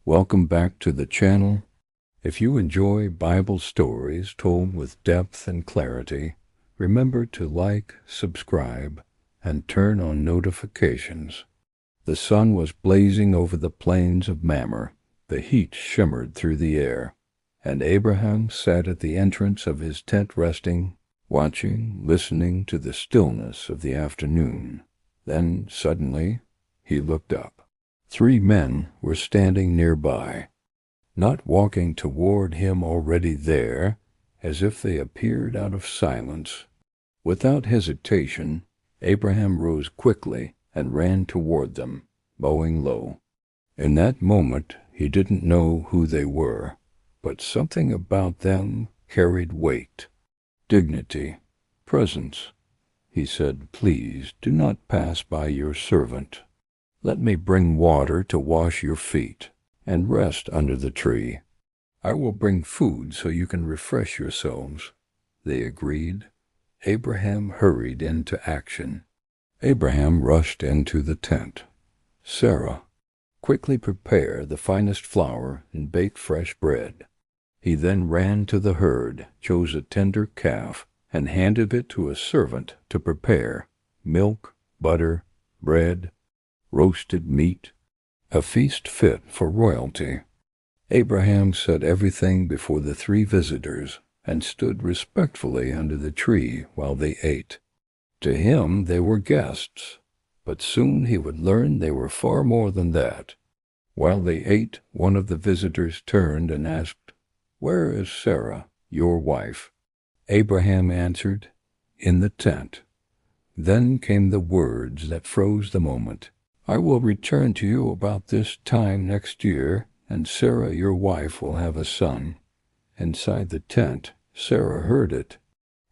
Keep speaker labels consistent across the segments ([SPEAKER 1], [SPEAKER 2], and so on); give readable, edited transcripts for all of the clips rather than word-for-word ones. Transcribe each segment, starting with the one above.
[SPEAKER 1] Welcome back to the channel. If you enjoy Bible stories told with depth and clarity, remember to like, subscribe, and turn on notifications. The sun was blazing over the plains of Mamre. The heat shimmered through the air, and Abraham sat at the entrance of his tent resting, watching, listening to the stillness of the afternoon. Then, suddenly, he looked up. 3 men were standing nearby, not walking toward him already there, as if they appeared out of silence. Without hesitation, Abraham rose quickly and ran toward them, bowing low. In that moment, he didn't know who they were, but something about them carried weight, dignity, presence. He said, "Please do not pass by your servant. Let me bring water to wash your feet and rest under the tree. I will bring food so you can refresh yourselves." They agreed. Abraham hurried into action. Abraham rushed into the tent. "Sarah, quickly prepare the finest flour and bake fresh bread." He then ran to the herd, chose a tender calf, and handed it to a servant to prepare milk, butter, bread, roasted meat, a feast fit for royalty. Abraham set everything before the 3 visitors and stood respectfully under the tree while they ate. To him they were guests, but soon he would learn they were far more than that. While they ate, one of the visitors turned and asked, "Where is Sarah, your wife?" Abraham answered, "In the tent." Then came the words that froze the moment. "I will return to you about this time next year, and Sarah, your wife, will have a son." Inside the tent, Sarah heard it,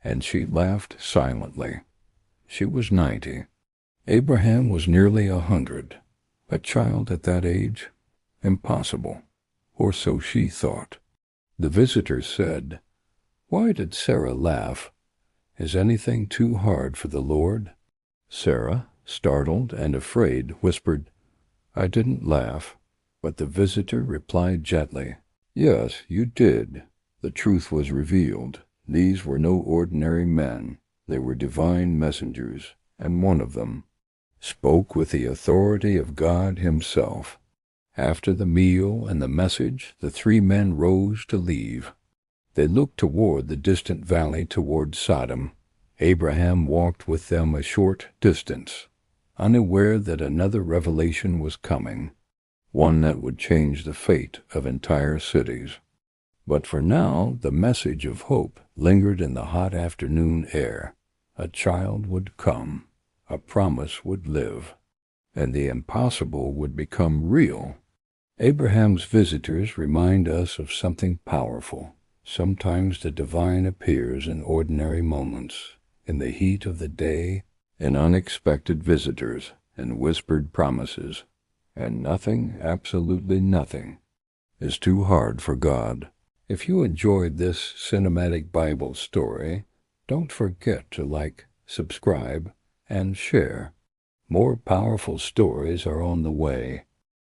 [SPEAKER 1] and she laughed silently. She was 90. Abraham was nearly 100. A child at that age? Impossible. Or so she thought. The visitor said, "Why did Sarah laugh? Is anything too hard for the Lord?" Sarah, startled and afraid, whispered, "I didn't laugh." But the visitor replied gently, "Yes, you did." The truth was revealed. These were no ordinary men. They were divine messengers, and one of them spoke with the authority of God himself. After the meal and the message, the 3 men rose to leave. They looked toward the distant valley toward Sodom. Abraham walked with them a short distance, unaware that another revelation was coming, one that would change the fate of entire cities. But for now, the message of hope lingered in the hot afternoon air. A child would come, a promise would live, and the impossible would become real. Abraham's visitors remind us of something powerful. Sometimes the divine appears in ordinary moments, in the heat of the day, in unexpected visitors and whispered promises, and nothing, absolutely nothing, is too hard for God. If you enjoyed this cinematic Bible story, don't forget to like, subscribe, and share. More powerful stories are on the way.